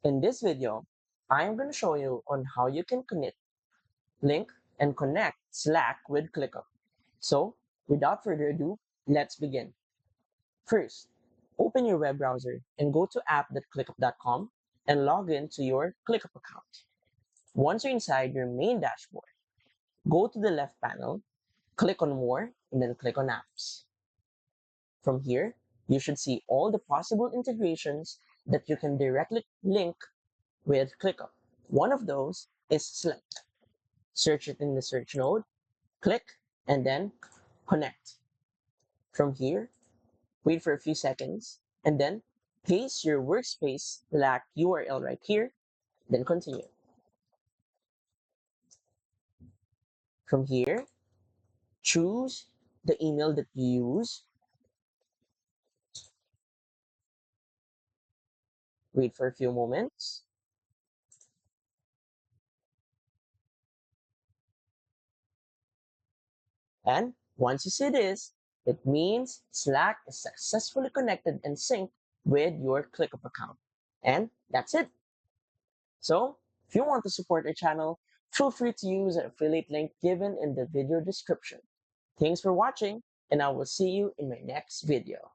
In this video, I am going to show you on how you can link, and connect Slack with ClickUp. So, without further ado, let's begin. First, open your web browser and go to app.clickup.com and log in to your ClickUp account. Once you're inside your main dashboard, go to the left panel, click on More, and then click on Apps. From here, you should see all the possible integrations that you can directly link with ClickUp. One of those is Slack. Search it in the search node, click, and then connect. From here, wait for a few seconds, and then paste your workspace Slack URL right here, then continue. From here, choose the email that you use, wait for a few moments, and once you see this, it means Slack is successfully connected and synced with your ClickUp account. And that's it. So, if you want to support our channel, feel free to use an affiliate link given in the video description. Thanks for watching, and I will see you in my next video.